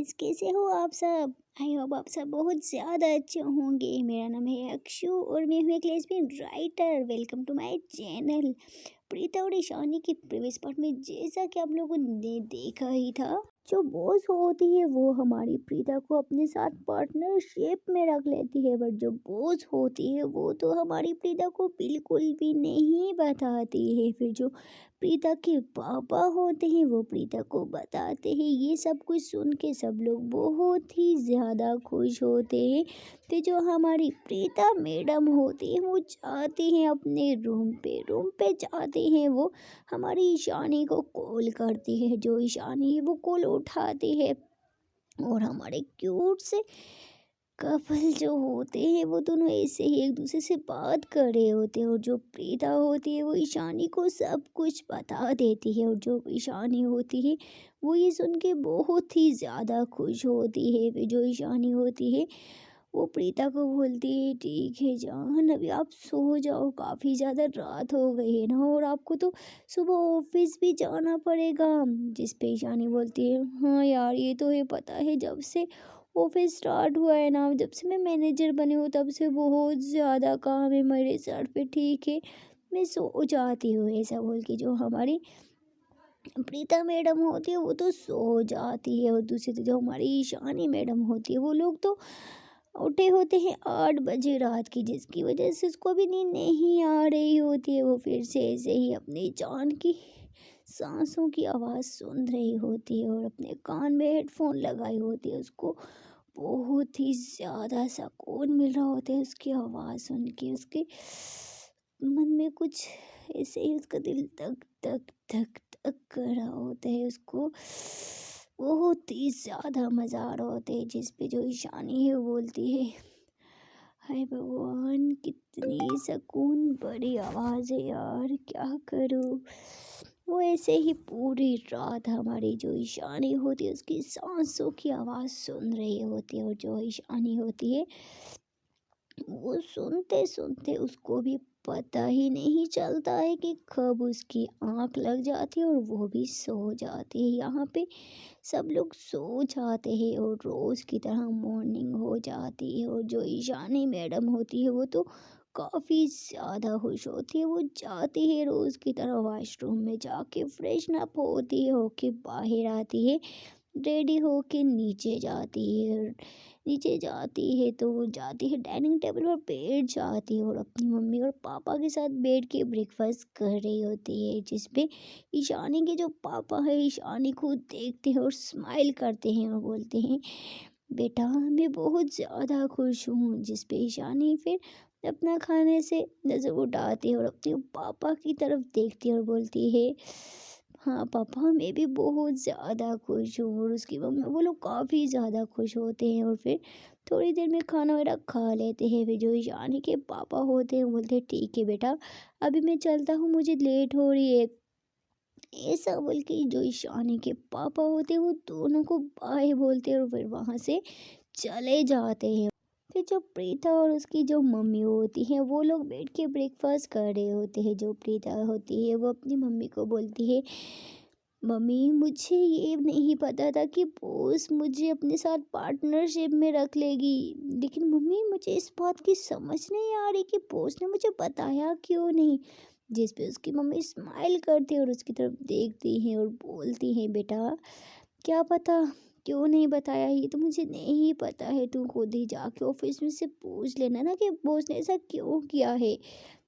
Guys, कैसे हो आप सब। आई होप आप सब बहुत ज़्यादा अच्छे होंगे। मेरा नाम है अक्षु और मैं हूँ एक lesbian writer. Welcome to my channel. Preeta और ईशानी की प्रीवियस पार्ट में जैसा कि आप लोगों ने देखा ही था, जो बॉस होती है वो हमारी प्रीता को अपने साथ पार्टनरशिप में रख लेती है, बट जो बॉस होती है वो तो हमारी प्रीता को बिल्कुल भी नहीं बताती है। फिर जो प्रीता के पापा होते हैं वो प्रीता को बताते हैं। ये सब कुछ सुन के सब लोग बहुत ही ज़्यादा खुश होते हैं। फिर जो हमारी प्रीता मैडम होती है वो जाती हैं अपने रूम पे जाते हैं। वो हमारी ईशानी को कॉल करती है। जो ईशानी है वो कॉल उठाती है और हमारे क्यूट से कपल जो होते हैं वो दोनों ऐसे ही एक दूसरे से बात कर रहे होते हैं। और जो प्रीता होती है वो ईशानी को सब कुछ बता देती है। और जो ईशानी होती है वो ये सुन के बहुत ही ज़्यादा खुश होती है। फिर जो ईशानी होती है वो प्रीता को बोलती है, ठीक है जान, अभी आप सो जाओ, काफ़ी ज़्यादा रात हो गई है ना, और आपको तो सुबह ऑफिस भी जाना पड़ेगा। जिस पे ईशानी बोलती है, हाँ यार ये तो है, पता है जब से ऑफिस स्टार्ट हुआ है ना, जब से मैं मैनेजर बनी हूँ तब से बहुत ज़्यादा काम है मेरे सर पे, ठीक है मैं सो जाती हूँ। ऐसा बोल के जो हमारी प्रीता मैडम होती है वो तो सो जाती है। और दूसरी तरफ जो हमारी ईशानी मैडम होती है वो लोग तो उठे होते हैं 8 बजे रात की, जिसकी वजह से उसको भी नींद नहीं आ रही होती है। वो फिर से ऐसे ही अपनी जान की सांसों की आवाज़ सुन रही होती है और अपने कान में हेडफोन लगाई होती है। उसको बहुत ही ज़्यादा सुकून मिल रहा होता है उसकी आवाज़ सुन के। उसके मन में कुछ ऐसे ही उसका दिल धक धक धक धक कर रहा होता है। उसको बहुत ही ज़्यादा मज़ा आ रहा होता है। जिस पे जो ईशानी है वो बोलती है, हाय भगवान कितनी सुकून बड़ी आवाज़ है यार, क्या करूँ। वो ऐसे ही पूरी रात हमारी जो ईशानी होती है उसकी सांसों की आवाज़ सुन रही होती है। और जो ईशानी होती है वो सुनते सुनते उसको भी पता ही नहीं चलता है कि कब उसकी आँख लग जाती है और वो भी सो जाती है। यहाँ पे सब लोग सो जाते हैं और रोज़ की तरह मॉर्निंग हो जाती है। और जो ईशानी मैडम होती है वो तो काफ़ी ज़्यादा खुश होती है। वो जाती है रोज़ की तरह वॉशरूम में जाके फ्रेशन अप होती है, होके बाहर आती है, रेडी होके नीचे जाती है। नीचे जाती है तो वो जाती है डाइनिंग टेबल पर बैठ जाती है और अपनी मम्मी और पापा के साथ बैठ के ब्रेकफास्ट कर रही होती है। जिस पे ईशानी के जो पापा है ईशानी को देखते हैं और स्माइल करते हैं और बोलते हैं, बेटा मैं बहुत ज़्यादा खुश हूँ। जिस पे ईशानी फिर अपना खाने से नज़र उठाती है और अपने पापा की तरफ देखती है और बोलती है, हाँ पापा मैं भी बहुत ज़्यादा खुश हूँ। और उसकी मम्मी वो लोग काफ़ी ज़्यादा खुश होते हैं और फिर थोड़ी देर में खाना वगैरह खा लेते हैं। फिर जो ईशानी के पापा होते हैं वो बोलते हैं, ठीक है बेटा अभी मैं चलता हूँ, मुझे लेट हो रही है। ऐसा बोल के जो ईशानी के पापा होते हैं वो दोनों को बाय बोलते हैं और फिर वहाँ से चले जाते हैं। फिर जो प्रीता और उसकी जो मम्मी होती हैं वो लोग बैठ के ब्रेकफास्ट कर रहे होते हैं। जो प्रीता होती है वो अपनी मम्मी को बोलती है, मम्मी मुझे ये नहीं पता था कि बॉस मुझे अपने साथ पार्टनरशिप में रख लेगी, लेकिन मम्मी मुझे इस बात की समझ नहीं आ रही कि बॉस ने मुझे बताया क्यों नहीं। जिस पे उसकी मम्मी स्माइल करती है और उसकी तरफ देखती हैं और बोलती हैं, बेटा क्या पता क्यों नहीं बताया, ये तो मुझे नहीं पता है, तू खुद ही जाके ऑफिस में से पूछ लेना ना कि बॉस ने ऐसा क्यों किया है।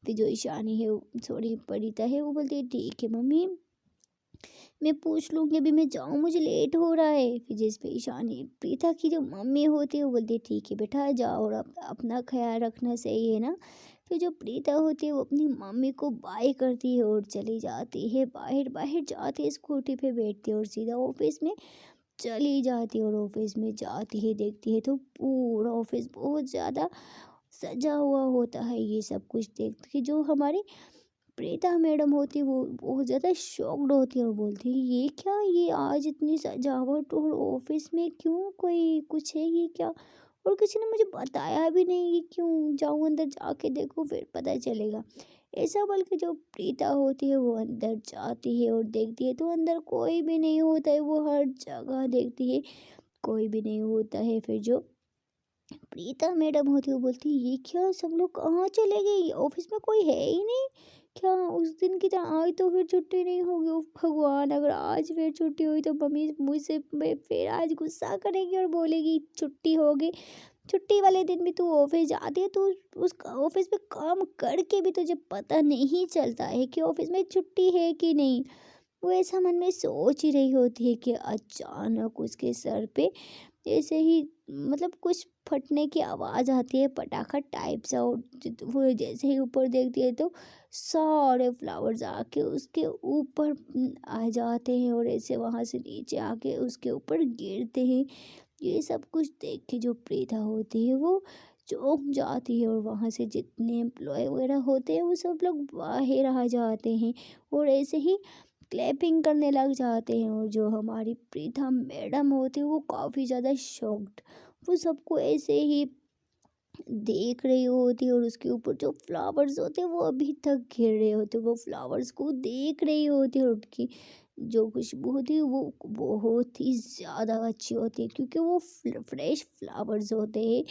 फिर जो ईशानी है सॉरी परिता है वो बोलती है, ठीक है मम्मी मैं पूछ लूँगी, अभी मैं जाऊँ मुझे लेट हो रहा है। फिर जिस पे ईशानी प्रीता की जो मम्मी होती है वो बोलती है, ठीक है बेटा जाओ और अपना ख्याल रखना, सही है ना। फिर जो प्रीता होती है वो अपनी मम्मी को बाय करती है और चली जाती है बाहर। बाहर जाती है स्कूटी पे बैठती है और सीधा ऑफिस में चली जाती है। और ऑफिस में जाती है देखती है तो पूरा ऑफिस बहुत ज़्यादा सजा हुआ होता है। ये सब कुछ देख के जो हमारी प्रीता मैडम होती है वो बहुत ज़्यादा शॉक्ड होती है और बोलती है, ये क्या, ये आज इतनी सजावट और ऑफिस में क्यों, कोई कुछ है ये क्या, और किसी ने मुझे बताया भी नहीं, ये क्यों, जाऊँ अंदर जाके देखूँ फिर पता चलेगा। ऐसा बोल के जो प्रीता होती है वो अंदर जाती है और देखती है तो अंदर कोई भी नहीं होता है। वो हर जगह देखती है कोई भी नहीं होता है। फिर जो प्रीता मैडम होती है वो बोलती है ये क्या सब लोग कहाँ चले गए, ऑफिस में कोई है ही नहीं क्या, उस दिन की तरह आज तो फिर छुट्टी नहीं होगी। उफ भगवान, अगर आज फिर छुट्टी हुई तो मम्मी मुझसे फिर आज गुस्सा करेगी और बोलेगी छुट्टी होगी। छुट्टी वाले दिन भी तू ऑफिस जाती है, तो उस ऑफिस में काम करके भी तुझे पता नहीं चलता है कि ऑफिस में छुट्टी है कि नहीं। वो ऐसा मन में सोच ही रही होती है कि अचानक उसके सर पे ऐसे ही मतलब कुछ फटने की आवाज़ आती है, पटाखा टाइप सा। और वो जैसे ही ऊपर देखती है तो सारे फ्लावर्स आके उसके ऊपर आ जाते हैं और ऐसे वहाँ से नीचे आके उसके ऊपर गिरते हैं। ये सब कुछ देख के जो प्रीता होती है वो चौंक जाती है और वहाँ से जितने एम्प्लॉय वगैरह होते हैं वो सब लोग बाहर आ जाते हैं और ऐसे ही क्लैपिंग करने लग जाते हैं। और जो हमारी प्रीता मैडम होती है वो काफ़ी ज़्यादा शॉक्ड, वो सबको ऐसे ही देख रही होती है और उसके ऊपर जो फ्लावर्स होते हैं वो अभी तक गिर रहे होते हैं, वो फ्लावर्स को देख रही होती है और उनकी जो खुशबू होती है वो बहुत ही ज़्यादा अच्छी होती है क्योंकि वो फ्रेश फ्लावर्स होते हैं।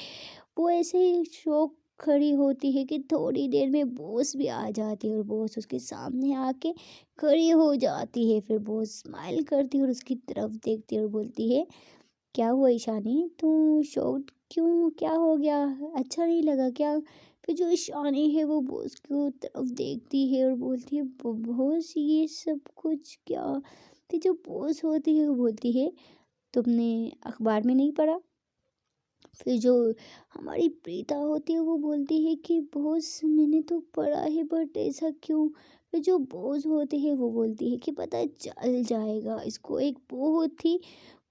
वो ऐसे ही शौक खड़ी होती है कि थोड़ी देर में बॉस भी आ जाती है और बॉस उसके सामने आके खड़ी हो जाती है। फिर बॉस स्माइल करती है और उसकी तरफ देखती है और बोलती है क्या हुआ ईशानी, तू शॉक्ड क्यों, क्या हो गया, अच्छा नहीं लगा क्या। फिर जो ईशानी है वो बॉस की तरफ देखती है और बोलती है बॉस ये सब कुछ क्या। फिर जो बॉस होती है वो बोलती है तुमने अखबार में नहीं पढ़ा। फिर जो हमारी प्रीता होती है वो बोलती है कि बॉस मैंने तो पढ़ा है बट ऐसा क्यों। फिर जो बॉस होते हैं वो बोलती है कि पता चल जाएगा, इसको एक बहुत ही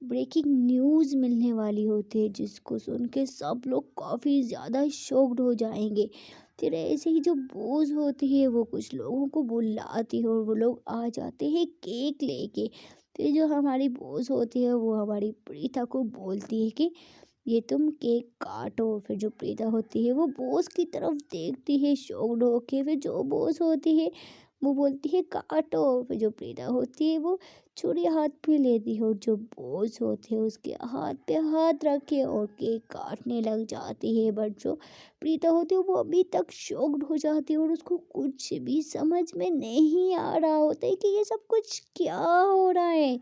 ब्रेकिंग न्यूज़ मिलने वाली होती है जिसको सुन के सब लोग काफ़ी ज़्यादा शॉक्ड हो जाएंगे। फिर ऐसे ही जो बॉस होती है वो कुछ लोगों को बुलाती है और वो लोग आ जाते हैं केक लेके। फिर जो हमारी बॉस होती है वो हमारी प्रीता को बोलती है कि ये तुम केक काटो। फिर जो प्रीता होती है वो बॉस की तरफ देखती है शॉक्ड होके। फिर जो बॉस होती है वो बोलती है काटो। फिर जो प्रीता होती है वो छुरी हाथ में लेती है और जो बॉस होते हैं उसके हाथ पे हाथ रख के और केक काटने लग जाती है। बट जो प्रीता होती है वो अभी तक शॉक्ड हो जाती है और उसको कुछ भी समझ में नहीं आ रहा होता है कि ये सब कुछ क्या हो रहा है।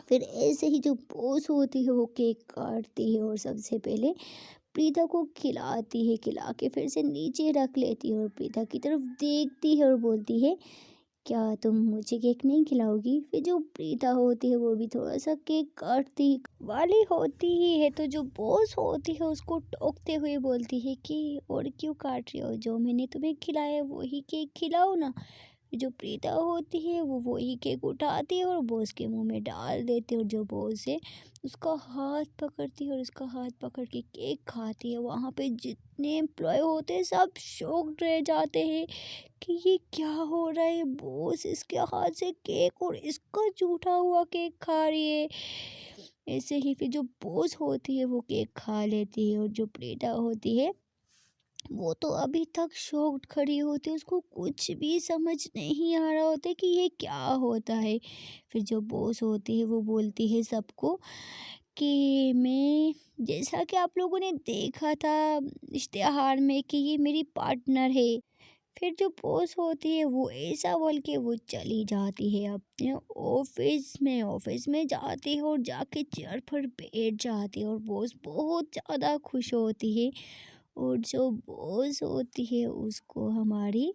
फिर ऐसे ही जो बॉस होती है वो केक काटती है और सबसे पहले प्रीता को खिलाती है, खिला के फिर से नीचे रख लेती है और प्रीता की तरफ देखती है और बोलती है क्या तुम मुझे केक नहीं खिलाओगी। फिर जो प्रीता होती है वो भी थोड़ा सा केक काटती वाली होती ही है तो जो बॉस होती है उसको टोकते हुए बोलती है कि और क्यों काट रही हो, जो मैंने तुम्हें खिलाया वही केक खिलाओ ना। जो प्रीता होती है वो वही केक उठाती है और बॉस के मुंह में डाल देती है और जो बॉस है उसका हाथ पकड़ती है और उसका हाथ पकड़ के केक खाती है। वहाँ पे जितने एम्प्लॉय होते हैं सब शॉक्ड रह जाते हैं कि ये क्या हो रहा है, बॉस इसके हाथ से केक और इसका जूठा हुआ केक खा रही है। ऐसे ही फिर जो बॉस होती है वो केक खा लेती है और जो प्रीता होती है वो तो अभी तक शॉक्ड खड़ी होती है, उसको कुछ भी समझ नहीं आ रहा होता है कि ये क्या होता है। फिर जो बॉस होती है वो बोलती है सबको कि मैं जैसा कि आप लोगों ने देखा था इश्तिहार में कि ये मेरी पार्टनर है। फिर जो बॉस होती है वो ऐसा बोल के वो चली जाती है अपने ऑफिस में जाती है और जाके चेयर पर बैठ जाती है और बॉस बहुत ज़्यादा खुश होती है। और जो बॉस होती है उसको हमारी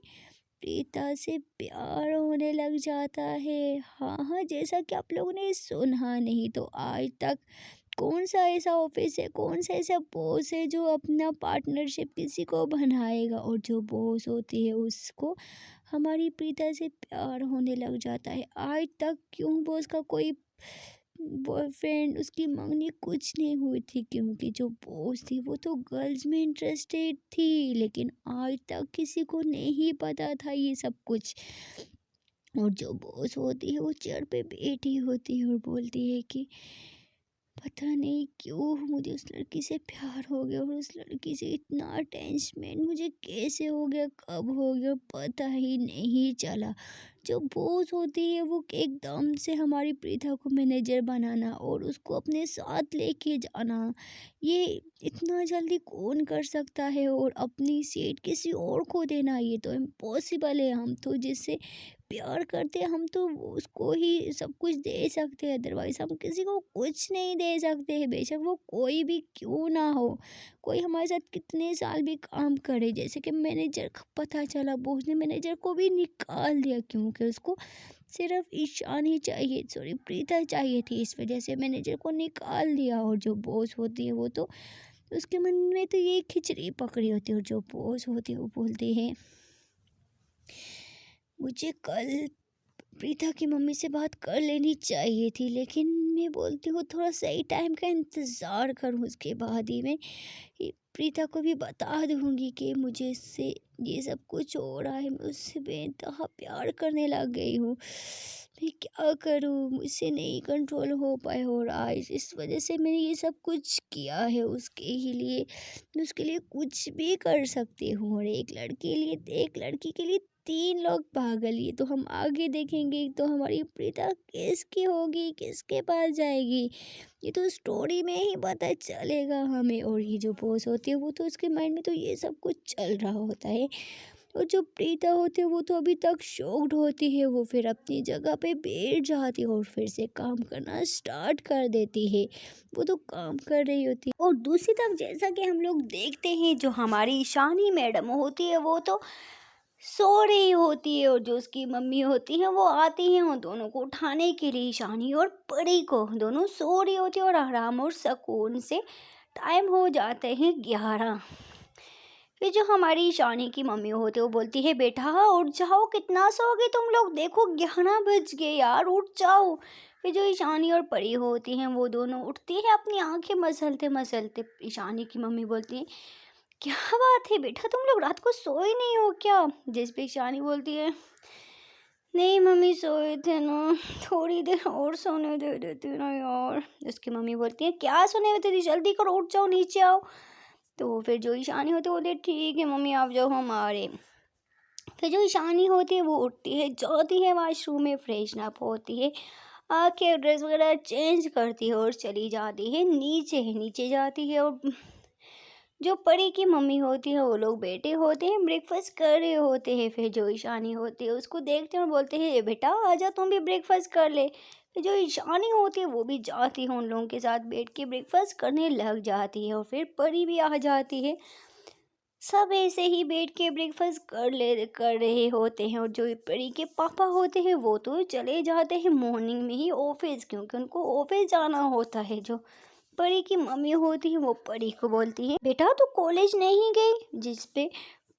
प्रीता से प्यार होने लग जाता है। हाँ हाँ, जैसा कि आप लोगों ने सुना नहीं तो आज तक कौन सा ऐसा ऑफिस है, कौन सा ऐसा बॉस है जो अपना पार्टनरशिप किसी को बनाएगा। और जो बॉस होती है उसको हमारी प्रीता से प्यार होने लग जाता है। आज तक क्यों बॉस का कोई बॉयफ्रेंड उसकी मंगनी कुछ नहीं हुई थी क्योंकि जो बॉस थी वो तो गर्ल्स में इंटरेस्टेड थी, लेकिन आज तक किसी को नहीं पता था ये सब कुछ। और जो बॉस होती है वो चेयर पे बैठी होती है और बोलती है कि पता नहीं क्यों मुझे उस लड़की से प्यार हो गया और उस लड़की से इतना अटैचमेंट मुझे कैसे हो गया, कब हो गया, पता ही नहीं चला। जो बॉस होती है वो एकदम से हमारी प्रीता को मैनेजर बनाना और उसको अपने साथ लेके जाना, ये इतना जल्दी कौन कर सकता है? और अपनी सीट किसी और को देना, ये तो इम्पॉसिबल है। हम तो जिससे प्यार करते हैं हम तो उसको ही सब कुछ दे सकते हैं, अदरवाइज हम किसी को कुछ नहीं दे सकते हैं, बेशक वो कोई भी क्यों ना हो। कोई हमारे साथ कितने साल भी काम करे, जैसे कि मैनेजर का पता चला बॉस ने मैनेजर को भी निकाल दिया क्योंकि उसको सिर्फ ईशान ही चाहिए, सॉरी प्रीता चाहिए थी, इस वजह से मैनेजर को निकाल दिया। और जो बॉस होती है वो तो उसके मन में तो ये खिचड़ी पकड़ी होती है, और जो बॉस होती है वो बोलती है मुझे कल प्रीता की मम्मी से बात कर लेनी चाहिए थी, लेकिन मैं बोलती हूँ थोड़ा सही टाइम का इंतज़ार करूँ, उसके बाद ही मैं ये प्रीता को भी बता दूँगी कि मुझे इससे ये सब कुछ हो रहा है, मैं उससे बेइंतहा प्यार करने लग गई हूँ। मैं क्या करूँ, मुझसे नहीं कंट्रोल हो पाया, और आज इस वजह से मैंने ये सब कुछ किया है उसके ही लिए। मैं उसके लिए कुछ भी कर सकती हूँ, और एक लड़की के लिए 3 लोग पागल, ये तो हम आगे देखेंगे। तो हमारी प्रीता किसकी होगी, किसके पास जाएगी, ये तो स्टोरी में ही पता चलेगा हमें। और ये जो बॉस होती है वो तो उसके माइंड में तो ये सब कुछ चल रहा होता है, और जो प्रीता होती है वो तो अभी तक शॉक्ड होती है, वो फिर अपनी जगह पे बैठ जाती है और फिर से काम करना स्टार्ट कर देती है। वो तो काम कर रही होती है, और दूसरी तरफ जैसा कि हम लोग देखते हैं जो हमारी ईशानी मैडम होती है वो तो सो रही होती है, और जो उसकी मम्मी होती है वो आती हैं उन दोनों को उठाने के लिए, ईशानी और परी को। दोनों सो रही होती है और आराम और सुकून से टाइम हो जाते हैं 11। फिर जो हमारी ईशानी की मम्मी होती है वो बोलती है बेटा उठ जाओ, कितना सोओगे तुम लोग, देखो 11 बज गए यार, उठ जाओ। फिर जो ईशानी और परी होती हैं वो दोनों उठती है अपनी आंखें मसलते मसलते। ईशानी की मम्मी बोलती है क्या बात है बेटा, तुम लोग रात को सोए नहीं हो क्या? जिस पे ईशानी बोलती है नहीं मम्मी सोए थे ना, थोड़ी देर और सोने दे देती ना यार। उसकी मम्मी बोलती है क्या सोने में तेरी, जल्दी करो उठ जाओ नीचे आओ। तो फिर जो ईशानी होती है बोलती है ठीक है मम्मी आप जाओ हम आ रहे। फिर जो ईशानी होती है वो उठती है, जाती है वॉशरूम में, फ्रेशन अप होती है, आके ड्रेस वगैरह चेंज करती है और चली जाती है नीचे। नीचे जाती है और जो परी की मम्मी होती है वो लोग बैठे होते हैं, ब्रेकफास्ट कर रहे होते हैं। फिर जो ईशानी होती है उसको देखते हैं और बोलते हैं बेटा आजा तुम भी ब्रेकफास्ट कर ले। फिर जो ईशानी होती है वो भी जाती है उन लोगों के साथ बैठ के ब्रेकफास्ट करने लग जाती है, और फिर परी भी आ जाती है। सब ऐसे ही बैठ के ब्रेकफास्ट कर रहे होते हैं, और जो परी के पापा होते हैं वो तो चले जाते हैं मॉर्निंग में ही ऑफिस, क्योंकि उनको ऑफिस जाना होता है। जो परी की मम्मी होती है वो परी को बोलती है बेटा तू कॉलेज नहीं गई, जिस पे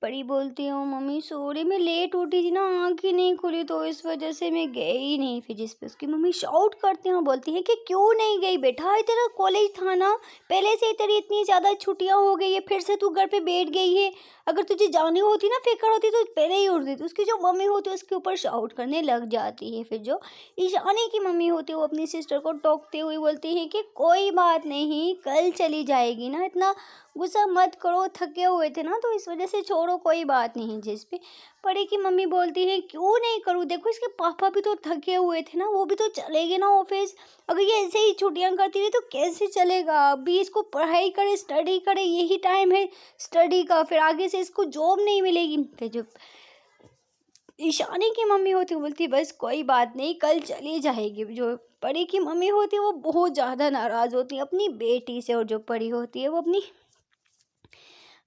परी बोलती है मम्मी सॉरी मैं लेट उठी थी ना, आँख ही नहीं खुली तो इस वजह से मैं गई ही नहीं। फिर जिस पे उसकी मम्मी शाउट करती हैं और बोलती है कि क्यों नहीं गई बेटा, ये तेरा कॉलेज था ना, पहले से ही तेरी इतनी ज़्यादा छुट्टियाँ हो गई है, फिर से तू घर पे बैठ गई है, अगर तुझे जानी होती ना फिक्र होती तो पहले ही उठ देती। उसकी जो मम्मी होती है उसके ऊपर शाउट करने लग जाती है। फिर जो ईशानी की मम्मी होती है वो अपनी सिस्टर को टोकते हुए बोलती है कि कोई बात नहीं कल चली जाएगी ना, इतना गुस्सा मत करो, थके हुए थे ना तो इस वजह से छोड़ो कोई बात नहीं। जिस पे परी की मम्मी बोलती है क्यों नहीं करूँ, देखो इसके पापा भी तो थके हुए थे ना, वो भी तो चले गए ना ऑफिस, अगर ये ऐसे ही छुट्टियां करती रही तो कैसे चलेगा। अभी इसको पढ़ाई करे स्टडी करे, यही टाइम है स्टडी का, फिर आगे से इसको जॉब नहीं मिलेगी। फिर जो ईशानी की मम्मी होती है बोलती है बस कोई बात नहीं कल चली जाएगी। जो परी की मम्मी होती है वो बहुत ज़्यादा नाराज़ होती है अपनी बेटी से, और जो परी होती है वो अपनी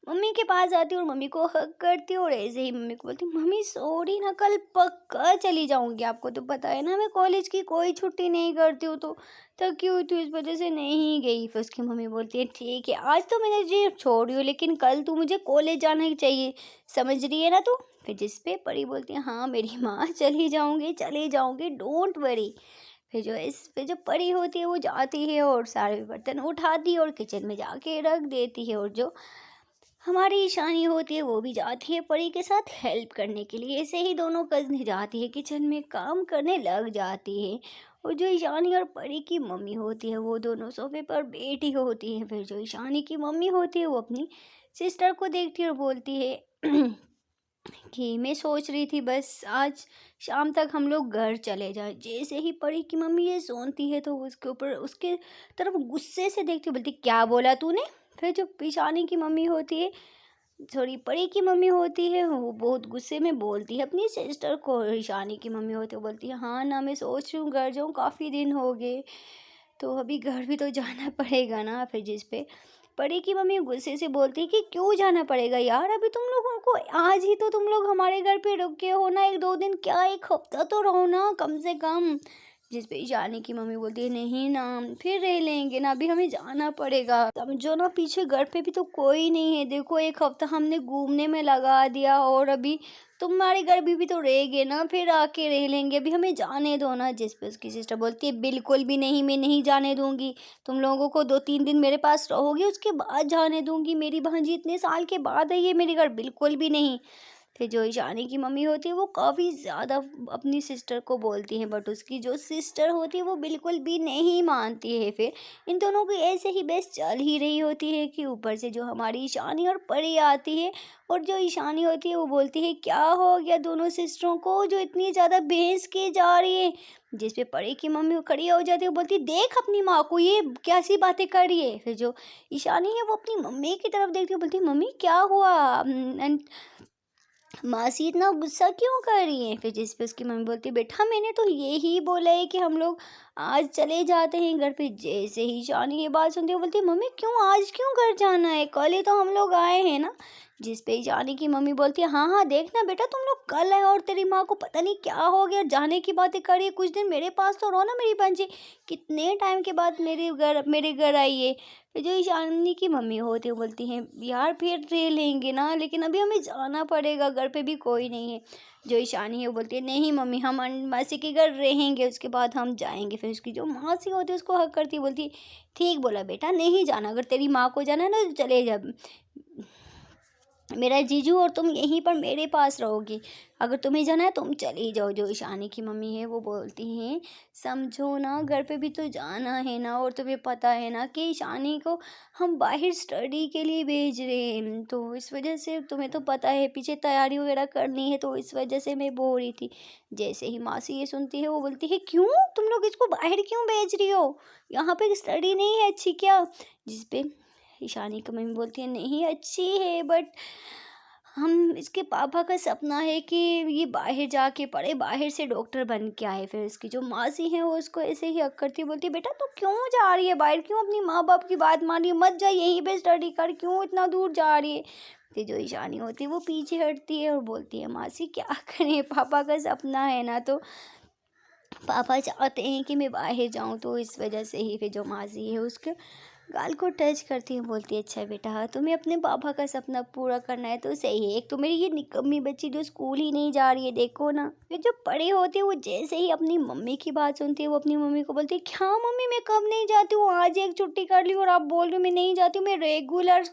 मम्मी के पास जाती है और मम्मी को हग करती है, और ऐसे ही मम्मी को बोलती है मम्मी सॉरी ना, कल पक्का चली जाऊंगी, आपको तो पता है ना मैं कॉलेज की कोई छुट्टी नहीं करती हूँ, तो थकी हुई थी इस वजह से नहीं गई। फिर उसकी मम्मी बोलती है ठीक है आज तो मैंने तुझे छोड़ रही हूँ, लेकिन कल तू मुझे कॉलेज जाना ही चाहिए, समझ रही है ना तू। फिर जिस पे परी बोलती है हाँ मेरी माँ चली जाऊँगी डोंट वरी। फिर जो परी होती है वो जाती है और सारे बर्तन उठाती है और किचन में जाके रख देती है, और जो हमारी ईशानी होती है वो भी जाती है परी के साथ हेल्प करने के लिए। ऐसे ही दोनों कज़न जाती है किचन में काम करने लग जाती है, और जो ईशानी और परी की मम्मी होती है वो दोनों सोफे पर बैठी होती हैं। फिर जो ईशानी की मम्मी होती है वो अपनी सिस्टर को देखती है और बोलती है कि मैं सोच रही थी बस आज शाम तक हम लोग घर चले जाएं। जैसे ही परी की मम्मी ये सुनती है तो उसके ऊपर उसके तरफ गुस्से से देखती, बोलती क्या बोला तूने। फिर जो ईशानी की मम्मी होती है, सॉरी परी की मम्मी होती है, वो बहुत गुस्से में बोलती है अपनी सिस्टर को। ईशानी की मम्मी होती है, बोलती है हाँ ना, मैं सोच रही हूँ घर जाऊँ, काफ़ी दिन हो गए, तो अभी घर भी तो जाना पड़ेगा ना। फिर जिस पे परी की मम्मी गुस्से से बोलती है कि क्यों जाना पड़ेगा यार, अभी तुम लोगों को आज ही तो तुम लोग हमारे घर पे रुके हो ना, 1-2 दिन क्या, 1 हफ्ता तो रहो ना कम से कम। जिस पे ईशानी की मम्मी बोलती है नहीं ना, फिर रह लेंगे ना, अभी हमें जाना पड़ेगा, समझो ना, पीछे घर पे भी तो कोई नहीं है, देखो 1 हफ्ता हमने घूमने में लगा दिया, और अभी तुम्हारे घर भी तो रहेंगे ना, फिर आके रह लेंगे, अभी हमें जाने दो ना। जिस पे उसकी सिस्टर बोलती है बिल्कुल भी नहीं, मैं नहीं जाने दूंगी, तुम लोगों को 2-3 दिन मेरे पास रहोगे उसके बाद जाने दूंगी, मेरी भांजी इतने साल के बाद आई है मेरे घर, बिल्कुल भी नहीं। फिर जो ईशानी की मम्मी होती है वो काफ़ी ज़्यादा अपनी सिस्टर को बोलती है, बट उसकी जो सिस्टर होती है वो बिल्कुल भी नहीं मानती है। फिर इन दोनों की ऐसे ही बहस चल ही रही होती है कि ऊपर से जो हमारी ईशानी और परी आती है, और जो ईशानी होती है वो बोलती है क्या हो गया दोनों सिस्टरों को जो इतनी ज़्यादा बहस की जा रही है। जिस पे परी की मम्मी खड़ी हो जाती है, वो बोलती है देख अपनी माँ को, ये कैसी बातें कर रही है। फिर जो ईशानी है वो अपनी मम्मी की तरफ देखती है, बोलती है मम्मी क्या हुआ, मासी इतना गुस्सा क्यों कर रही है। फिर जिस पे उसकी मम्मी बोलती है बेटा मैंने तो यही बोला है कि हम लोग आज चले जाते हैं घर पे। जैसे ही ईशानी ये बात सुनती है, वो बोलती है मम्मी क्यों, आज क्यों घर जाना है, कल ही तो हम लोग आए हैं ना। जिस पे ईशानी की मम्मी बोलती है हाँ हाँ देखना बेटा, तुम लोग कल आए और तेरी माँ को पता नहीं क्या हो गया, जाने की बातें कर रही है, कुछ दिन मेरे पास तो रहो ना मेरी बहन जी, कितने टाइम के बाद मेरे घर आई है। फिर जो ईशानी की मम्मी होती है वो बोलती हैं यार फिर रह लेंगे ना, लेकिन अभी हमें जाना पड़ेगा, घर पे भी कोई नहीं है। जो ईशानी है वो बोलती है नहीं मम्मी, हम मासी के घर रहेंगे, उसके बाद हम जाएंगे। फिर उसकी जो मासी होती है उसको हक करती है, बोलती है ठीक बोला बेटा, नहीं जाना, अगर तेरी माँ को जाना है ना तो चले जा, मेरा जीजू और तुम यहीं पर मेरे पास रहोगी, अगर तुम्हें जाना है तुम चली जाओ। जो ईशानी की मम्मी है वो बोलती हैं समझो ना, घर पे भी तो जाना है ना, और तुम्हें पता है ना कि ईशानी को हम बाहर स्टडी के लिए भेज रहे हैं, तो इस वजह से तुम्हें तो पता है पीछे तैयारी वगैरह करनी है, तो इस वजह से मैं बोल रही थी। जैसे ही मासी ये सुनती है वो बोलती है क्यों, तुम लोग इसको बाहर क्यों भेज रही हो, यहाँ पे स्टडी नहीं है अच्छी क्या। जिस पे ईशानी की मम्मी बोलती है नहीं अच्छी है, बट हम इसके पापा का सपना है कि ये बाहर जाके पढ़े, बाहर से डॉक्टर बन के आए। फिर इसकी जो मासी है वो उसको ऐसे ही हक करती बोलती है बेटा तू क्यों जा रही है बाहर, क्यों अपनी माँ बाप की बात मान रही है, मत जा, यहीं पे स्टडी कर, क्यों इतना दूर जा रही है। फिर जो ईशानी होती है वो पीछे हटती है और बोलती है मासी क्या करें, पापा का सपना है ना, तो पापा चाहते हैं कि मैं बाहर जाऊं, तो इस वजह से ही। फिर जो मासी है उसके गाल को टच करती है, बोलती है अच्छा बेटा तुम्हें अपने पापा का सपना पूरा करना है तो सही है, एक तो मेरी ये निकम्मी बच्ची जो स्कूल ही नहीं जा रही है, देखो ना। फिर जो बड़े होते हैं वो जैसे ही अपनी मम्मी की बात सुनती है वो अपनी मम्मी को बोलती है क्या मम्मी मैं कब नहीं जाती हूँ, आज एक छुट्टी कर ली और आप बोल रही हो मैं नहीं जाती हूँ, मैं रेगुलर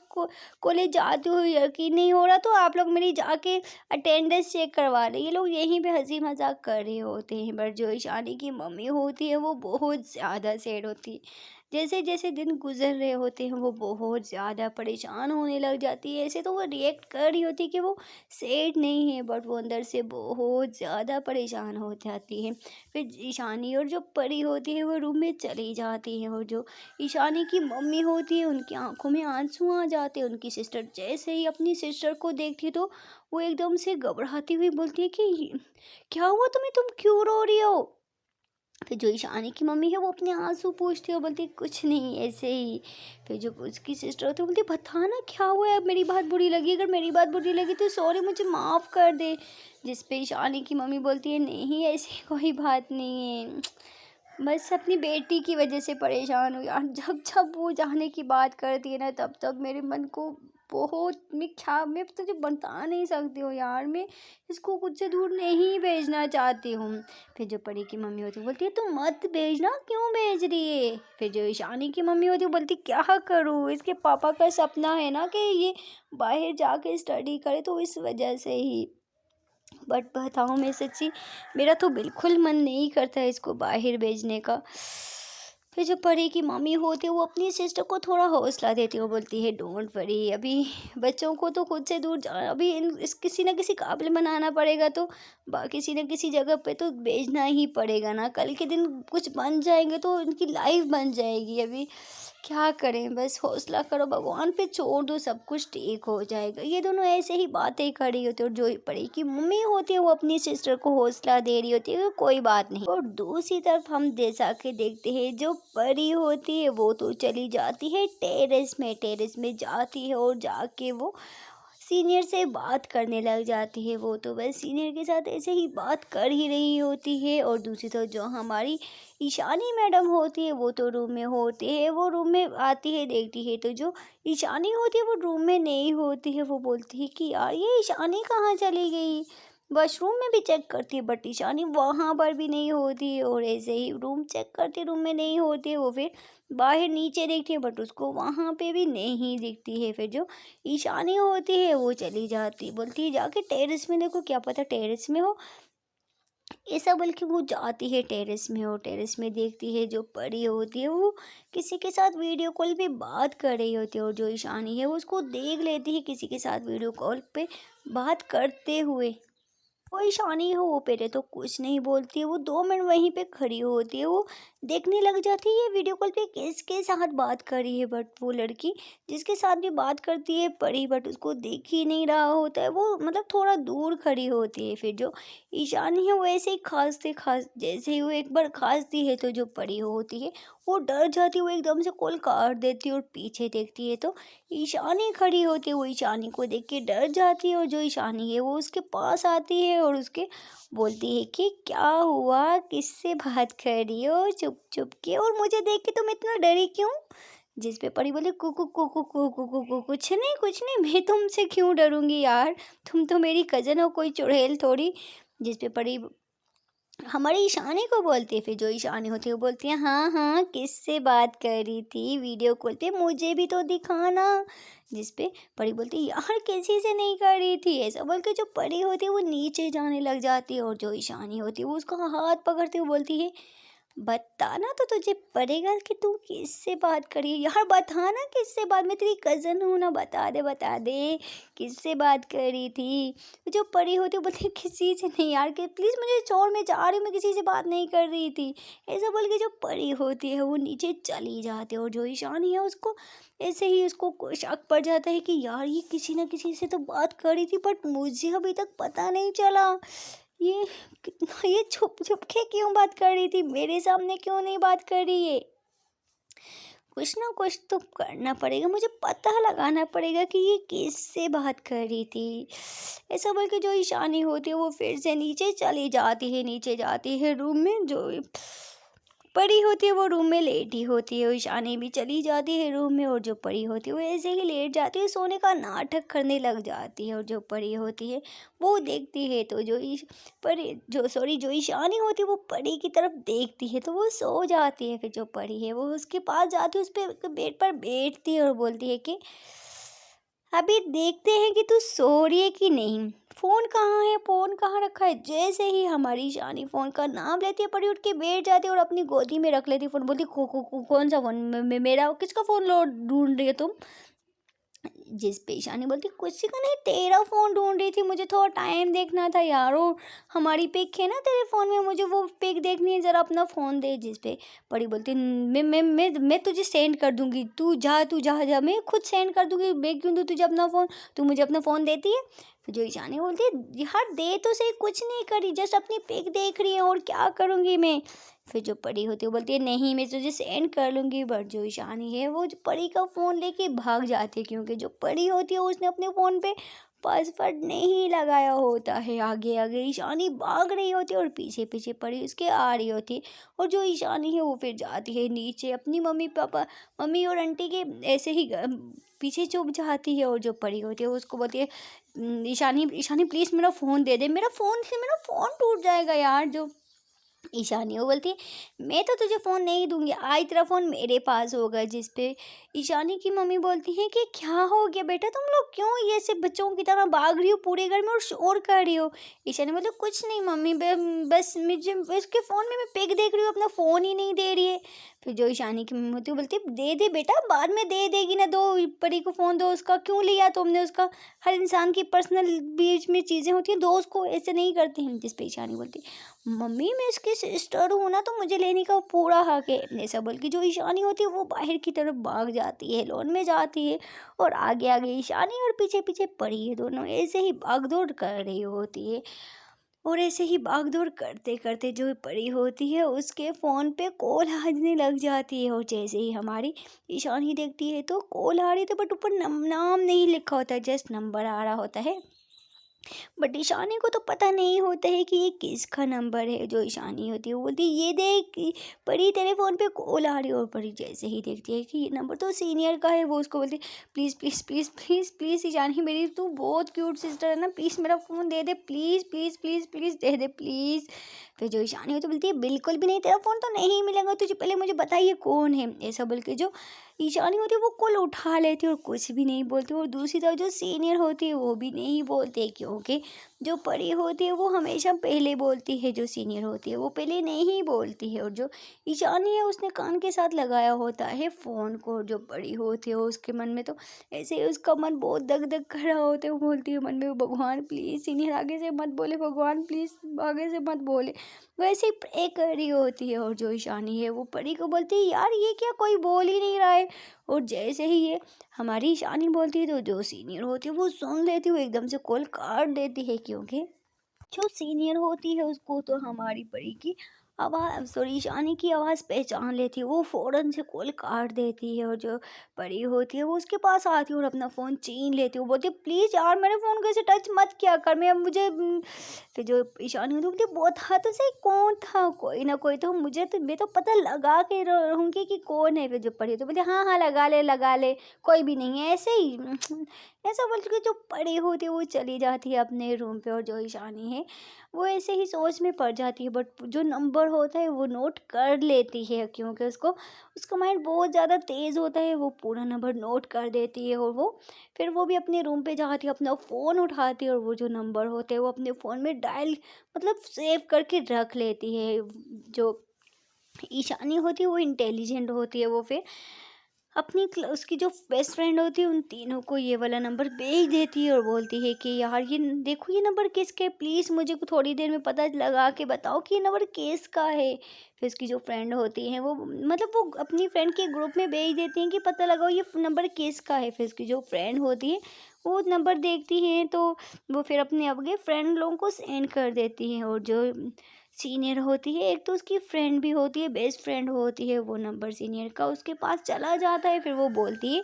कॉलेज जाती हूँ, यकीन नहीं हो रहा तो आप लोग मेरी जाके अटेंडेंस चेक करवा रहे। ये लोग यहीं पे हंसी मजाक कर रहे होते हैं, बट जो ईशानी की मम्मी होती है वो बहुत ज़्यादा सैड होती है। जैसे जैसे दिन गुजर रहे होते हैं वो बहुत ज़्यादा परेशान होने लग जाती है। ऐसे तो वो रिएक्ट कर रही होती है कि वो सैड नहीं है, बट वो अंदर से बहुत ज़्यादा परेशान हो जाती है। फिर ईशानी और जो परी होती है वो रूम में चली जाती है, और जो ईशानी की मम्मी होती है उनकी आंखों में आंसू आ जाते हैं। उनकी सिस्टर जैसे ही अपनी सिस्टर को देखती है तो वो एकदम से घबराती हुई बोलती है कि क्या हुआ तुम्हें, तुम क्यों रो रही हो। फिर जो ईशानी की मम्मी है वो अपने आंसू पूछती है और बोलती है कुछ नहीं ऐसे ही। फिर जो उसकी सिस्टर होती है बोलती है बता ना क्या हुआ है, अब मेरी बात बुरी लगी, अगर मेरी बात बुरी लगी तो सॉरी, मुझे माफ़ कर दे। जिस पे ईशानी की मम्मी बोलती है नहीं ऐसी कोई बात नहीं है, बस अपनी बेटी की वजह से परेशान हूँ यार, जब जब वो जाने की बात करती है ना तब तक मेरे मन को बहुत, मैं तुझे बता नहीं सकती हूँ यार, मैं इसको खुद से दूर नहीं भेजना चाहती हूँ। फिर जो परी की मम्मी होती है बोलती है तू मत भेजना, क्यों भेज रही है। फिर जो ईशानी की मम्मी होती है बोलती क्या करूँ, इसके पापा का सपना है ना कि ये बाहर जाके स्टडी करे, तो इस वजह से ही। बट बताऊँ मैं सच्ची, मेरा तो बिल्कुल मन नहीं करता है इसको बाहर भेजने का। फिर जो परी की मम्मी होती है वो अपनी सिस्टर को थोड़ा हौसला देती है, वो बोलती है डोंट वरी, अभी बच्चों को तो खुद से दूर जा, अभी इस किसी ना किसी काबिल बनाना पड़ेगा, तो किसी न किसी जगह पे तो भेजना ही पड़ेगा ना, कल के दिन कुछ बन जाएंगे तो इनकी लाइफ बन जाएगी। अभी क्या करें, बस हौसला करो, भगवान पे छोड़ दो, सब कुछ ठीक हो जाएगा। ये दोनों ऐसे ही बातें खड़ी होती है और जो परी की मम्मी होती है वो अपनी सिस्टर को हौसला दे रही होती है कि कोई बात नहीं। और दूसरी तरफ हम जैसा कि देखते हैं जो परी होती है वो तो चली जाती है टेरेस में जाती है और जाके वो सीनियर से बात करने लग जाती है। वो तो बस सीनियर के साथ ऐसे ही बात कर ही रही होती है और दूसरी तरफ जो हमारी ईशानी मैडम होती है वो तो रूम में होती है, वो रूम में आती है, देखती है तो जो ईशानी होती है वो रूम में नहीं होती है। वो बोलती है कि यार ये ईशानी कहाँ चली गई, वॉशरूम में भी चेक करती है बट ईशानी वहाँ पर भी नहीं होती है, और ऐसे ही रूम चेक करती है, रूम में नहीं होती है। वो फिर बाहर नीचे देखती है बट उसको वहाँ पे भी नहीं दिखती है। फिर जो ईशानी होती है वो चली जाती, बोलती है जाके टेरेस में देखो, क्या पता टेरेस में हो, ऐसा बोल के वो जाती है टेरेस में और टेरेस में देखती है जो परी होती है वो किसी के साथ वीडियो कॉल पे बात कर रही होती है, और जो ईशानी है वो उसको देख लेती है किसी के साथ वीडियो कॉल पे बात करते हुए। वो ईशानी है वो पहले तो कुछ नहीं बोलती है, वो 2 मिनट वहीं पे खड़ी होती है, वो देखने लग जाती है ये वीडियो कॉल पे किसके साथ बात कर रही है, बट वो लड़की जिसके साथ भी बात करती है परी, बट उसको देख ही नहीं रहा होता है, वो मतलब थोड़ा दूर खड़ी होती है। फिर जो ईशानी है वो ऐसे ही खांसते खांस जैसे ही वो एक बार खांसती है तो जो परी होती है वो डर जाती है, वो एकदम से कॉल काट देती है और पीछे देखती है तो ईशानी खड़ी होती है, वो ईशानी को देख के डर जाती है और जो ईशानी है वो उसके पास आती है और उसके बोलती है कि क्या हुआ, किससे बात कर रही हो चुप चुप के, और मुझे देख के तुम इतना डरी क्यों। जिस पे परी बोली कुकु कुकु कुकु कुकु, कुछ नहीं, मैं तुमसे क्यों डरूंगी यार, तुम तो मेरी कजन हो, कोई चुड़ैल थोड़ी। जिस पे परी हमारी ईशानी को बोलती है, फिर जो ईशानी होती है वो बोलती है हाँ हाँ किससे बात कर रही थी वीडियो कॉल पे, मुझे भी तो दिखाना। जिस पे परी बोलती है यार किसी से नहीं कर रही थी, ऐसा बोल के जो परी होती है वो नीचे जाने लग जाती है और जो ईशानी होती है वो उसका हाथ पकड़ती हुई बोलती है बताना तो तुझे पड़ेगा कि तू किससे बात करी है यार, बताना किससे बात, मैं तेरी कज़न हूँ ना, बता दे किससे बात कर रही थी। जो परी होती है बोलती है किसी से नहीं यार, कि प्लीज़ मुझे छोड़, मैं जा रही हूँ, मैं किसी से बात नहीं कर रही थी। ऐसा बोल के जो परी होती है वो नीचे चली जाती है और जो ईशानी है उसको ऐसे ही उसको शक पड़ जाता है कि यार ये किसी ना किसी से तो बात कर रही थी बट मुझे अभी तक पता नहीं चला, ये ये छुप छुप के क्यों बात कर रही थी, मेरे सामने क्यों नहीं बात कर रही है। कुछ ना कुछ तो करना पड़ेगा, मुझे पता लगाना पड़ेगा कि ये किससे बात कर रही थी। ऐसा बोल के जो ईशानी होती है वो फिर से नीचे चली जाती है, नीचे जाती है रूम में, जो परी होती है वो रूम में लेटी होती है, ईशानी भी चली जाती है रूम में और जो परी होती है वो ऐसे ही लेट जाती है, सोने का नाटक करने लग जाती है। और जो परी होती है वो देखती है तो जो ईशानी होती है वो परी की तरफ देखती है तो वो सो जाती है। फिर जो परी है वो उसके पास जाती है, उस पर बेड पर बैठती है और बोलती है कि अभी देखते हैं कि तू सो रही है कि नहीं, फ़ोन कहाँ है, फ़ोन कहाँ रखा है। जैसे ही हमारी शानी फ़ोन का नाम लेती है परी उठ के बैठ जाती है और अपनी गोदी में रख लेती है फ़ोन, बोलती कौन सा फ़ोन, मेरा किसका फ़ोन लो ढूंढ रही है तुम। जिस पे ईशानी बोलती कुछ का नहीं, तेरा फ़ोन ढूंढ रही थी, मुझे थोड़ा टाइम देखना था यारो, हमारी पिक है ना तेरे फ़ोन में, मुझे वो पिक देखनी है, ज़रा अपना फ़ोन दे। जिस पे बड़ी बोलती मैं तुझे सेंड कर दूंगी, तू जा जा, मैं खुद सेंड कर दूंगी, मैं क्यों दूँ तुझे अपना फ़ोन, तू मुझे अपना फ़ोन देती है। फिर जो ईशानी बोलती है यार दे तो सही, कुछ नहीं करी, जस्ट अपनी पिक देख रही है और क्या करूँगी मैं। फिर जो परी होती है वो बोलती है नहीं मैं तुझे सेंड कर लूँगी, बट जो ईशानी है वो जो परी का फ़ोन लेके भाग जाती है, क्योंकि जो परी होती है उसने अपने फ़ोन पे पासवर्ड नहीं लगाया होता है। आगे आगे ईशानी भाग रही होती है और पीछे पीछे परी उसके आ रही होती है, और जो ईशानी है वो फिर जाती है नीचे अपनी मम्मी और आंटी के ऐसे ही पीछे चुप जाती है। और जो परी होती है उसको बोलती है ईशानी ईशानी प्लीज़ मेरा फ़ोन दे दे, मेरा फ़ोन टूट जाएगा यार। जो ईशानी वो बोलती है मैं तो तुझे फ़ोन नहीं दूंगी, आज तेरा फ़ोन मेरे पास होगा। जिस पे ईशानी की मम्मी बोलती है कि क्या हो गया बेटा, तुम लोग क्यों ये ऐसे बच्चों की तरह भाग रही हो पूरे घर में और शोर कर रही हो। ईशानी बोलती कुछ नहीं मम्मी, बस मुझे उसके फ़ोन में मैं पिक देख रही हूँ, अपना फ़ोन ही नहीं दे रही है। फिर जो ईशानी की मम्मी होती है वो बोलती है दे दे बेटा, बाद में दे देगी ना, दो परी को फ़ोन दो, उसका क्यों लिया तुमने उसका। हर इंसान की पर्सनल बीच में चीज़ें होती हैं, दो उसको, ऐसे नहीं करते हैं। जिस पे ईशानी बोलती मम्मी मैं इसकी सिस्टर हूँ ना, तो मुझे लेने का पूरा हक है। ऐसा बोल के जो ईशानी होती है वो बाहर की तरफ भाग जाती है, लॉन में जाती है, और आगे आगे ईशानी और पीछे पीछे परी है, दोनों ऐसे ही भागदौड़ कर रही होती है। और ऐसे ही भाग-दौड़ करते-करते जो परी होती है उसके फ़ोन पे कॉल आने लग जाती है, और जैसे ही हमारी ईशानी देखती है तो कॉल आ रही है, तो बट ऊपर नाम नहीं लिखा होता है, जस्ट नंबर आ रहा होता है। बट ईशानी को तो पता नहीं होता है कि ये किसका नंबर है। जो ईशानी होती है वो बोलती है ये देख परी तेरे फ़ोन पे कॉल आ रही है, और परी जैसे ही देखती है कि ये नंबर तो सीनियर का है, वो उसको बोलती है please please please please please Ishani, मेरी तू बहुत क्यूट सिस्टर है ना, प्लीज़ मेरा phone they they, please please please please they they please. फिर जो ईशानी होती है बोलती है बिल्कुल भी नहीं, तेरा फ़ोन तो नहीं मिलेगा तुझे, पहले मुझे बताइए कौन है। ऐसा बोल के जो ईशानी होती है वो कॉल उठा लेती है और कुछ भी नहीं बोलती, और दूसरी तरफ जो सीनियर होती है वो भी नहीं बोलते, क्योंकि जो परी होती है वो हमेशा पहले बोलती है, जो सीनियर होती है वो पहले नहीं बोलती है। और जो ईशानी है उसने कान के साथ लगाया होता है फ़ोन को, और जो परी होती है उसके मन में तो ऐसे ही उसका मन बहुत दग दग कर रहा होता है। वो बोलती है मन में भगवान प्लीज़ सीनियर आगे से मत बोले, भगवान प्लीज़ आगे से मत बोले, वैसे ही प्रे कर रही होती है। और जो ईशानी है वो परी को बोलती है यार ये क्या, कोई बोल ही नहीं रहा है। और जैसे ही ये हमारी ईशानी बोलती है तो जो सीनियर होती है वो सुन लेती है, वो एकदम से कॉल काट देती है, क्योंकि जो सीनियर होती है उसको तो हमारी परी की आवाज़, सॉरी ईशानी की आवाज़ पहचान लेती है, वो फ़ौरन से कॉल काट देती है। और जो परी होती है वो उसके पास आती है और अपना फ़ोन छीन लेती है, वो बोलती है प्लीज़ यार मेरे फ़ोन को ऐसे टच मत किया कर, मैं मुझे फिर जो ईशानी होती है बोलती है बहुत हद से, कौन था, कोई ना कोई तो, मुझे तो मैं तो पता लगा के रहूँगी कि कौन है। फिर जो परी तो बोलती है हाँ हाँ लगा ले कोई भी नहीं है, ऐसे ही ऐसा बोल के जो परी होती है वो चली जाती है अपने रूम पे। और जो ईशानी है वो ऐसे ही सोच में पड़ जाती है, बट जो नंबर होता है वो नोट कर लेती है, क्योंकि उसको उसका माइंड बहुत ज़्यादा तेज़ होता है, वो पूरा नंबर नोट कर देती है। और वो फिर वो भी अपने रूम पे जाती है, अपना फ़ोन उठाती है, और वो जो नंबर होते हैं वो अपने फ़ोन में डायल मतलब सेव करके रख लेती है। जो ईशानी होती है वो इंटेलिजेंट होती है, वो फिर अपनी उसकी जो बेस्ट फ्रेंड होती है उन तीनों को ये वाला नंबर भेज देती है, और बोलती है कि यार ये देखो ये नंबर किसका है, प्लीज़ मुझे थोड़ी देर में पता लगा के बताओ कि ये नंबर किसका है। फिर उसकी जो फ्रेंड होती है वो मतलब वो अपनी फ्रेंड के ग्रुप में भेज देती हैं कि पता लगाओ ये नंबर किसका है। फिर उसकी जो फ्रेंड होती है वो नंबर देखती है तो वो फिर अपने अपने फ्रेंड लोगों को सेंड कर देती है। और जो सीनियर होती है, एक तो उसकी फ्रेंड भी होती है, बेस्ट फ्रेंड होती है, वो नंबर सीनियर का उसके पास चला जाता है। फिर वो बोलती है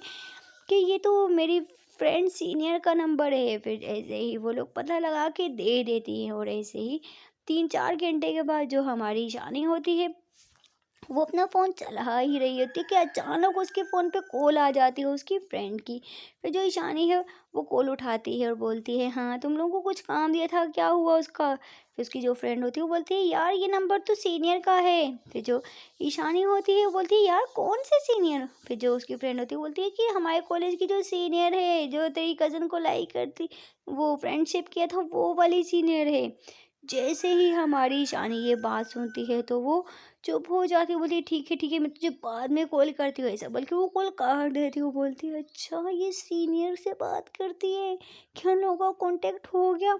कि ये तो मेरी फ्रेंड सीनियर का नंबर है। फिर ऐसे ही वो लोग पता लगा के दे देती हैं, और ऐसे ही 3-4 घंटे के बाद जो हमारी ईशानी होती है वो अपना फ़ोन चला ही रही होती है कि अचानक उसके फ़ोन पे कॉल आ जाती है उसकी फ्रेंड की। फिर जो ईशानी है वो कॉल उठाती है और बोलती है हाँ तुम लोगों को कुछ काम दिया था, क्या हुआ उसका। फिर उसकी जो फ्रेंड होती है वो बोलती है यार ये नंबर तो सीनियर का है। फिर जो ईशानी होती है वो बोलती है यार कौन से सीनियर। फिर जो उसकी फ्रेंड होती है वो बोलती है कि हमारे कॉलेज की जो सीनियर है, जो तेरी कज़न को लाइक करती, वो फ्रेंडशिप किया था वो वाली सीनियर है। जैसे ही हमारी ईशानी ये बात सुनती है तो वो चुप हो जाती है, बोलती है ठीक है मैं तुझे बाद में कॉल करती हूँ, ऐसा बल्कि वो कॉल काट देती है। वो बोलती है अच्छा ये सीनियर से बात करती है, क्या उन लोगों का कांटेक्ट हो गया।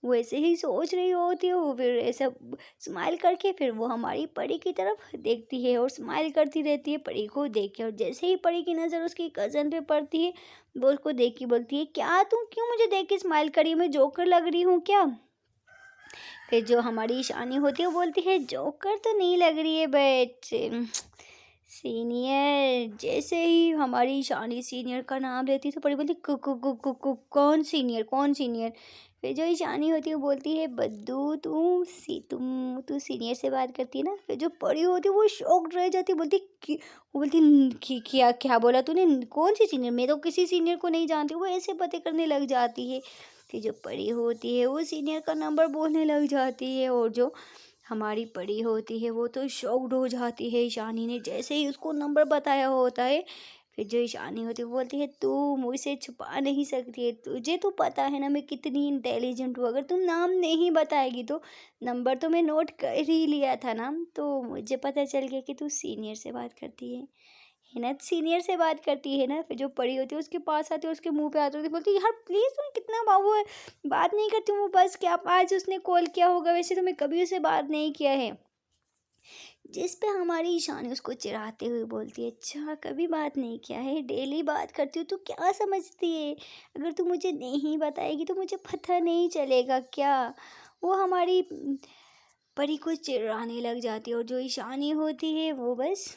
वो ऐसे ही सोच रही होती है, वो फिर ऐसा स्माइल करके फिर वो हमारी परी की तरफ देखती है और स्माइल करती रहती है परी को देख के। और जैसे ही परी की नज़र उसकी कज़न पे पड़ती है वो उसको देख के बोलती है क्या तुम क्यों मुझे देख के स्माइल करी, मैं जोकर लग रही हूँ क्या। फिर जो हमारी ईशानी होती है वो बोलती है जोकर तो नहीं लग रही है बट सीनियर। जैसे ही हमारी ईशानी सीनियर का नाम लेती है तो परी बोलती कौन सीनियर कौन सीनियर। फिर जो ईशानी होती है वो बोलती है बद्दू तू सीनियर से बात करती है ना। फिर जो परी होती है वो शॉक्ड रह जाती है, बोलती वो बोलती क्या क्या बोला तूने, कौन सी सीनियर, मैं तो किसी सीनियर को नहीं जानती। वो ऐसे बातें करने लग जाती है। फिर जो परी होती है वो सीनियर का नंबर बोलने लग जाती है, और जो हमारी परी होती है वो तो शॉक्ड हो जाती है ईशानी ने जैसे ही उसको नंबर बताया होता है। फिर जो ईशानी होती है वो बोलती है तू मुझसे छुपा नहीं सकती है, तुझे तो पता है ना मैं कितनी इंटेलिजेंट हूँ, अगर तुम नाम नहीं बताएगी तो नंबर तो मैं नोट कर ही लिया था ना, तो मुझे पता चल गया कि तू सीनियर से बात करती है ना, सीनियर से बात करती है ना। फिर जो पड़ी होती है उसके पास आती है, उसके मुंह पे आती है, बोलती है यार प्लीज़ तुम कितना बाबू है, बात नहीं करती हूँ बस, क्या आज उसने कॉल किया होगा, वैसे तो मैं कभी उसे बात नहीं किया है। जिस पे हमारी ईशानी उसको चिढ़ाते हुए बोलती है अच्छा कभी बात नहीं किया है, डेली बात करती हूँ, तू क्या समझती है, अगर तू मुझे नहीं बताएगी तो मुझे पता नहीं चलेगा क्या। वो हमारी परी को चिढ़ाने लग जाती है और जो ईशानी होती है वो बस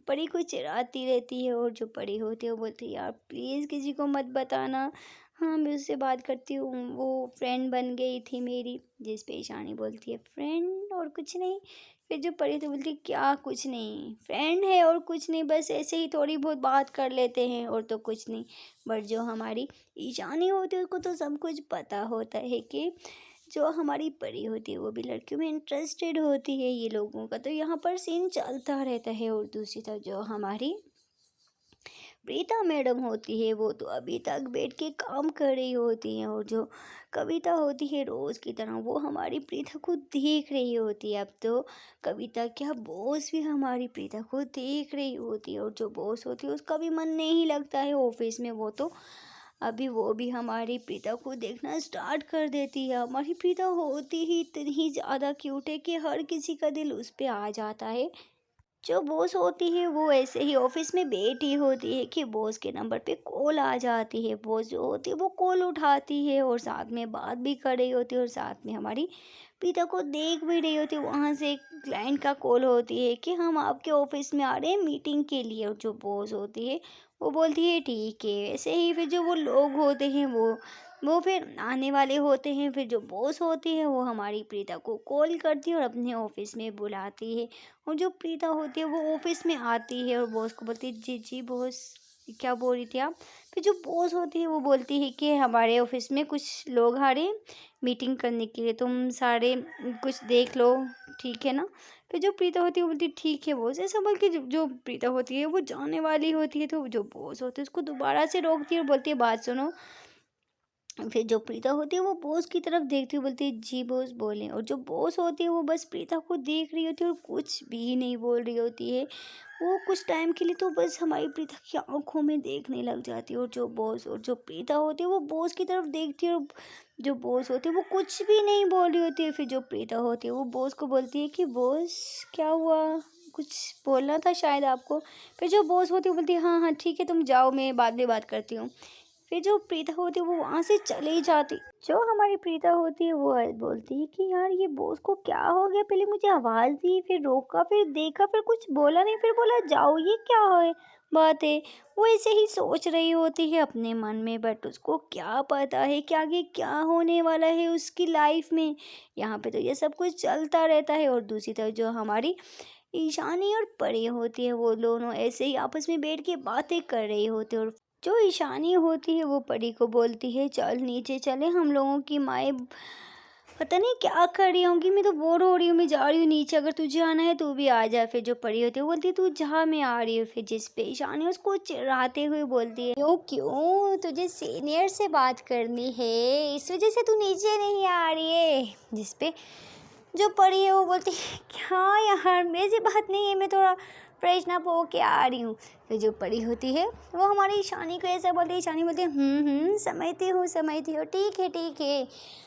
परी को चिढ़ाती रहती है, और जो परी होती है वो बोलती है यार प्लीज़ किसी को मत बताना, हाँ मैं उससे बात करती हूँ, वो फ्रेंड बन गई थी मेरी। जिस पे ईशानी बोलती है फ्रेंड और कुछ नहीं। फिर जो परी तो बोलती है क्या कुछ नहीं, फ्रेंड है और कुछ नहीं, बस ऐसे ही थोड़ी बहुत बात कर लेते हैं और तो कुछ नहीं। बट जो हमारी ईशानी होती है उसको तो सब कुछ पता होता है कि जो हमारी परी होती है वो भी लड़कियों में इंटरेस्टेड होती है, ये लोगों का तो यहाँ पर सीन चलता रहता है। और दूसरी तरफ जो हमारी प्रीता मैडम होती है वो तो अभी तक बैठ के काम कर रही होती है, और जो कविता होती है रोज़ की तरह वो हमारी प्रीता को देख रही होती है। अब तो कविता क्या बॉस भी हमारी प्रीता को देख रही होती है, और जो बॉस होती है उसका भी मन नहीं लगता है ऑफिस में, वो तो अभी वो भी हमारी प्रीता को देखना स्टार्ट कर देती है। हमारी प्रीता होती ही इतनी ज़्यादा क्यूट है कि हर किसी का दिल उस पे आ जाता है। जो बॉस होती है वो ऐसे ही ऑफिस में बैठी होती है कि बॉस के नंबर पे कॉल आ जाती है, बॉस जो होती है वो कॉल उठाती है और साथ में बात भी कर रही होती है, और साथ में हमारी प्रीता को देख भी रही होती है। वहाँ से एक क्लाइंट का कॉल होती है कि हम आपके ऑफिस में आ रहे हैं मीटिंग के लिए, और जो बॉस होती है वो बोलती है ठीक है। ऐसे ही फिर जो वो लोग होते हैं वो फिर आने वाले होते हैं। फिर जो बॉस होती है वो हमारी प्रीता को कॉल करती है और अपने ऑफिस में बुलाती है, और जो प्रीता होती है वो ऑफिस में आती है और बॉस को बोलती है जी जी बॉस, क्या बोल रही थी आप। फिर जो बॉस होती है वो बोलती है कि हमारे ऑफिस में कुछ लोग आ रहे हैं मीटिंग करने के लिए, तुम सारे कुछ देख लो, ठीक है ना। फिर जो प्रीता होती है वो बोलती है ठीक है बॉस, ऐसा बोल के जो प्रीता होती है वो जाने वाली होती है, तो जो बॉस होती है उसको दोबारा से रोकती है और बोलती है बात सुनो। फिर जो प्रीता होती है वो बॉस की तरफ देखती हुई बोलती है जी बॉस बोलें, और जो बॉस होती है वो बस प्रीता को देख रही होती है और कुछ भी नहीं बोल रही होती है। वो कुछ टाइम के लिए तो बस हमारी प्रीता की आंखों में देखने लग जाती है, और जो बॉस और जो प्रीता होती है वो बॉस की तरफ देखती है, और जो बॉस होती है वो कुछ भी नहीं बोल रही होती है। फिर जो प्रीता होती है वो बॉस को बोलती है कि बॉस क्या हुआ, कुछ बोलना था शायद आपको। फिर जो बॉस होती है वो बोलती है हाँ हाँ ठीक है तुम जाओ, मैं बाद में बात करती हूँ। फिर जो प्रीता होती है वो वहाँ से चली जाती। जो हमारी प्रीता होती है वो बोलती है कि यार ये बॉस को क्या हो गया, पहले मुझे आवाज़ दी, फिर रोका, फिर देखा, फिर कुछ बोला नहीं, फिर बोला जाओ, ये क्या है बात है। वो ऐसे ही सोच रही होती है अपने मन में, बट उसको क्या पता है कि आगे क्या होने वाला है उसकी लाइफ में। यहाँ पे तो ये सब कुछ चलता रहता है, और दूसरी तरफ जो हमारी ईशानी और परी होती है वो दोनों ऐसे ही आपस में बैठ के बातें कर रही होती है, और जो ईशानी होती है वो परी को बोलती है चल नीचे चले, हम लोगों की माएँ पता नहीं क्या कर रही होंगी, मैं तो बोर हो रही हूँ, मैं जा रही हूँ नीचे, अगर तुझे आना है तू भी आ जा। फिर जो परी होती है वो बोलती है तू जा मैं आ रही हूँ। फिर जिस पे ईशानी उसको चिढ़ाते हुए बोलती है क्यों क्यों तुझे सीनियर से बात करनी है, इस वजह से तू नीचे नहीं आ रही है। जिस पे जो परी है वो बोलती है क्या यार मेरे से बात नहीं है, मैं थोड़ा फ्रेशन अप होके आ रही हूँ। फिर जो परी होती है वो हमारी ईशानी को ऐसा बोलती है, ईशानी बोलती है समझती हूँ ठीक है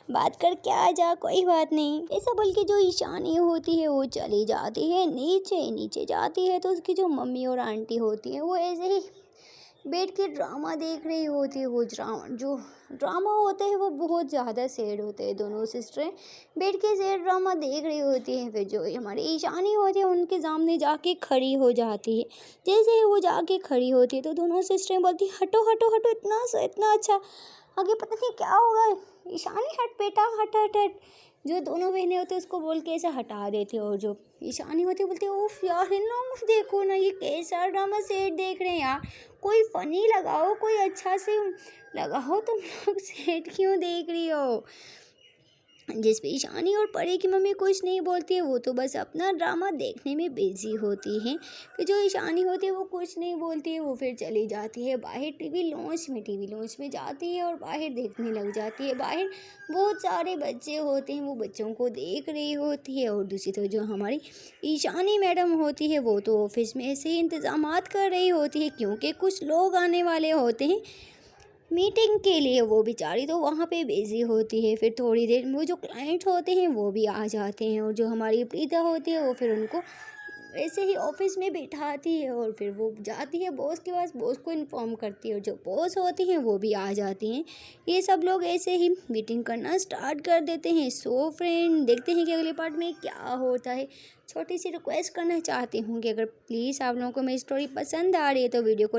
बात कर क्या आ जा, कोई बात नहीं, ऐसा बोल के जो ईशानी होती है वो चली जाती है नीचे। नीचे जाती है तो उसकी जो मम्मी और आंटी होती है वो ऐसे ही बैठ के ड्रामा देख रही होती है। वो जो ड्रामा होते हैं वो बहुत ज़्यादा सैड होते हैं, दोनों सिस्टरें बैठ के सैड ड्रामा देख रही होती हैं। फिर जो हमारी ईशानी होती है उनके सामने जाके खड़ी हो जाती है। जैसे ही वो जाके खड़ी होती है तो दोनों सिस्टरें बोलती हैं हटो हटो हटो, इतना अच्छा, आगे पता नहीं क्या होगा, ईशानी हट बेटा हट हट हट। जो दोनों बहनें होती है उसको बोल के ऐसा हटा देती है, और जो ईशानी होती है बोलती है उफ यार इन लोगों को देखो ना, ये कैसा ड्रामा सेट देख रहे हैं यार, कोई फनी लगाओ, कोई अच्छा से लगाओ, तुम लोग सेट क्यों देख रही हो। जिस पे ईशानी और परी की मम्मी कुछ नहीं बोलती है, वो तो बस अपना ड्रामा देखने में बिजी होती हैं। फिर जो ईशानी होती है वो कुछ नहीं बोलती है, वो फिर चली जाती है बाहर टीवी लॉन्च में जाती है और बाहर देखने लग जाती है। बाहर बहुत सारे बच्चे होते हैं, वो बच्चों को देख रही होती है और दूसरी तरफ जो हमारी ईशानी मैडम होती है वो तो ऑफिस में ऐसे ही इंतजामात कर रही होती है, क्योंकि कुछ लोग आने वाले होते हैं मीटिंग के लिए। वो बेचारी तो वहाँ पे बिज़ी होती है। फिर थोड़ी देर में वो जो क्लाइंट होते हैं वो भी आ जाते हैं और जो हमारी प्रीता होती है वो फिर उनको ऐसे ही ऑफिस में बिठाती है और फिर वो जाती है बॉस के पास, बॉस को इन्फॉर्म करती है और जो बॉस होती हैं वो भी आ जाती हैं। ये सब लोग ऐसे ही मीटिंग करना स्टार्ट कर देते हैं। सो फ्रेंड, देखते हैं कि अगले पार्ट में क्या होता है। छोटी सी रिक्वेस्ट करना चाहती हूँ कि अगर प्लीज़ आप लोगों को मेरी स्टोरी पसंद आ रही है तो वीडियो को